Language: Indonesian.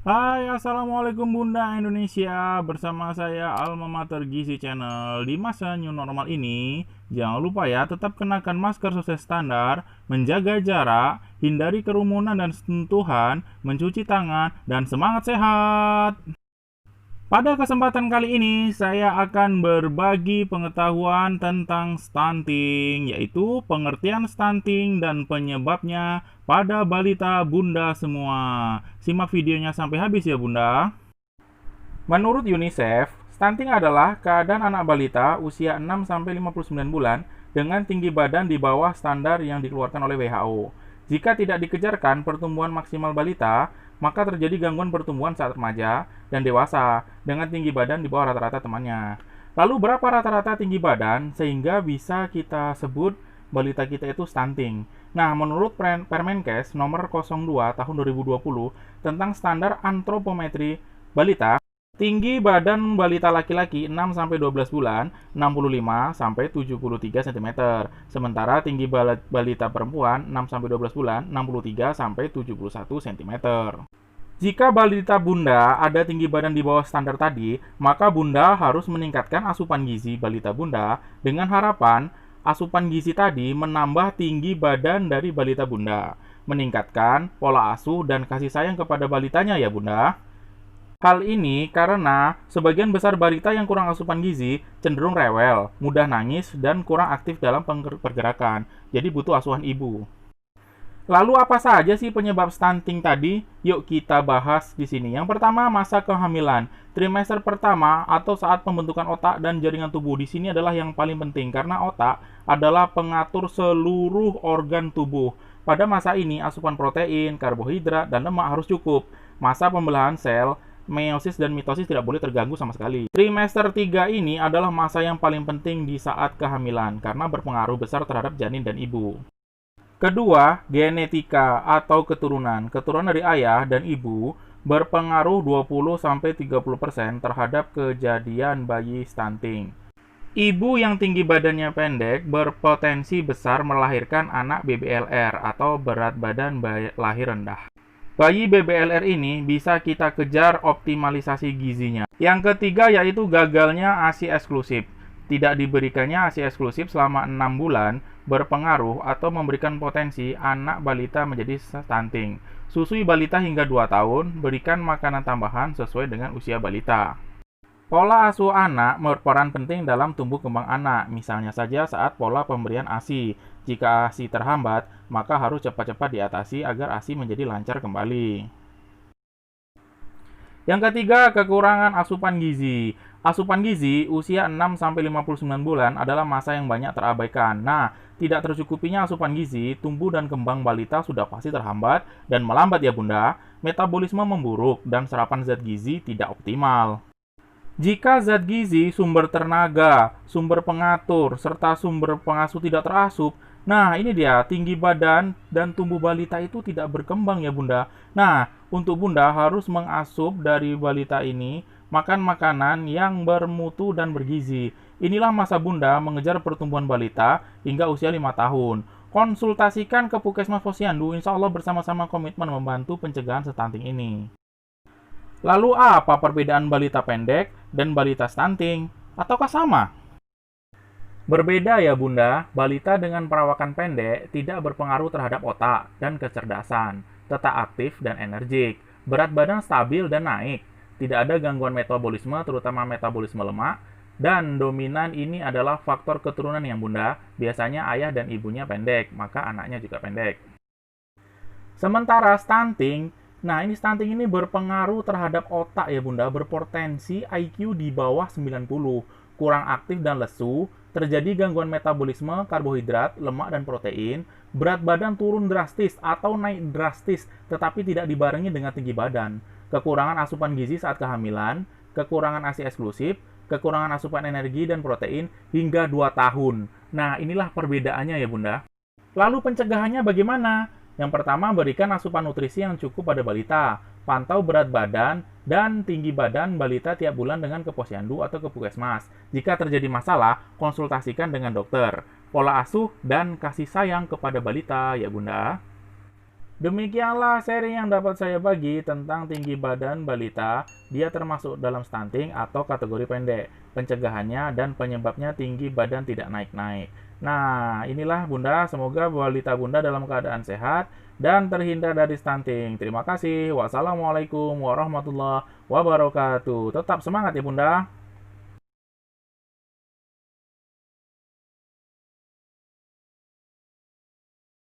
Hai, Assalamualaikum Bunda Indonesia. Bersama saya Alma Mater Gizi Channel. Di masa new normal ini, jangan lupa ya, tetap kenakan masker sesuai standar, menjaga jarak, hindari kerumunan dan sentuhan, mencuci tangan, dan semangat sehat. Pada kesempatan kali ini, saya akan berbagi pengetahuan tentang stunting, yaitu pengertian stunting dan penyebabnya pada balita bunda semua. Simak videonya sampai habis ya bunda. Menurut UNICEF, stunting adalah keadaan anak balita usia 6-59 bulan dengan tinggi badan di bawah standar yang dikeluarkan oleh WHO. Jika tidak dikejarkan pertumbuhan maksimal balita, maka terjadi gangguan pertumbuhan saat remaja dan dewasa dengan tinggi badan di bawah rata-rata temannya. Lalu berapa rata-rata tinggi badan sehingga bisa kita sebut balita kita itu stunting? Nah, menurut Permenkes nomor 02 tahun 2020 tentang standar antropometri balita, tinggi badan balita laki-laki 6-12 bulan 65-73 cm. Sementara tinggi balita perempuan 6-12 bulan 63-71 cm. Jika balita bunda ada tinggi badan di bawah standar tadi, maka bunda harus meningkatkan asupan gizi balita bunda dengan harapan asupan gizi tadi menambah tinggi badan dari balita bunda, meningkatkan pola asuh dan kasih sayang kepada balitanya ya bunda. Hal ini karena sebagian besar balita yang kurang asupan gizi cenderung rewel, mudah nangis, dan kurang aktif dalam pergerakan. Jadi butuh asuhan ibu. Lalu apa saja sih penyebab stunting tadi? Yuk kita bahas di sini. Yang pertama, masa kehamilan. Trimester pertama atau saat pembentukan otak dan jaringan tubuh. Di sini adalah yang paling penting karena otak adalah pengatur seluruh organ tubuh. Pada masa ini, asupan protein, karbohidrat, dan lemak harus cukup. Masa pembelahan sel, meiosis dan mitosis tidak boleh terganggu sama sekali. Trimester 3 ini adalah masa yang paling penting di saat kehamilan karena berpengaruh besar terhadap janin dan ibu. Kedua, genetika atau keturunan. Keturunan dari ayah dan ibu berpengaruh 20-30% terhadap kejadian bayi stunting. Ibu yang tinggi badannya pendek berpotensi besar melahirkan anak BBLR atau berat badan lahir rendah. Bayi BBLR ini bisa kita kejar optimalisasi gizinya. Yang ketiga yaitu gagalnya ASI eksklusif. Tidak diberikannya ASI eksklusif selama 6 bulan berpengaruh atau memberikan potensi anak balita menjadi stunting. Susui balita hingga 2 tahun, berikan makanan tambahan sesuai dengan usia balita. Pola asuh anak berperan penting dalam tumbuh kembang anak, misalnya saja saat pola pemberian ASI. Jika ASI terhambat, maka harus cepat-cepat diatasi agar ASI menjadi lancar kembali. Yang ketiga, kekurangan asupan gizi. Asupan gizi usia 6-59 bulan adalah masa yang banyak terabaikan. Nah, tidak tercukupinya asupan gizi, tumbuh dan kembang balita sudah pasti terhambat dan melambat ya bunda. Metabolisme memburuk dan serapan zat gizi tidak optimal. Jika zat gizi, sumber tenaga, sumber pengatur, serta sumber pengasuh tidak terasup, nah ini dia, tinggi badan dan tumbuh balita itu tidak berkembang ya bunda. Nah, untuk bunda harus mengasup dari balita ini, makan makanan yang bermutu dan bergizi. Inilah masa bunda mengejar pertumbuhan balita hingga usia 5 tahun. Konsultasikan ke Puskesmas Posyandu, insya Allah bersama-sama komitmen membantu pencegahan stunting ini. Lalu apa perbedaan balita pendek dan balita stunting? Ataukah sama? Berbeda ya bunda, balita dengan perawakan pendek tidak berpengaruh terhadap otak dan kecerdasan, tetap aktif dan energik, berat badan stabil dan naik, tidak ada gangguan metabolisme terutama metabolisme lemak, dan dominan ini adalah faktor keturunan yang bunda, biasanya ayah dan ibunya pendek, maka anaknya juga pendek. Sementara stunting, nah, stunting ini berpengaruh terhadap otak ya bunda, berpotensi IQ di bawah 90, kurang aktif dan lesu, terjadi gangguan metabolisme, karbohidrat, lemak, dan protein, berat badan turun drastis atau naik drastis, tetapi tidak dibarengi dengan tinggi badan, kekurangan asupan gizi saat kehamilan, kekurangan ASI eksklusif, kekurangan asupan energi dan protein hingga 2 tahun. Nah, inilah perbedaannya ya bunda. Lalu pencegahannya bagaimana? Yang pertama, berikan asupan nutrisi yang cukup pada balita. Pantau berat badan dan tinggi badan balita tiap bulan dengan ke posyandu atau ke puskesmas. Jika terjadi masalah, konsultasikan dengan dokter. Pola asuh dan kasih sayang kepada balita, ya bunda. Demikianlah sharing yang dapat saya bagi tentang tinggi badan balita. Dia termasuk dalam stunting atau kategori pendek, pencegahannya dan penyebabnya tinggi badan tidak naik-naik. Nah, inilah Bunda, semoga balita Bunda dalam keadaan sehat dan terhindar dari stunting. Terima kasih. Wassalamualaikum warahmatullahi wabarakatuh. Tetap semangat ya Bunda.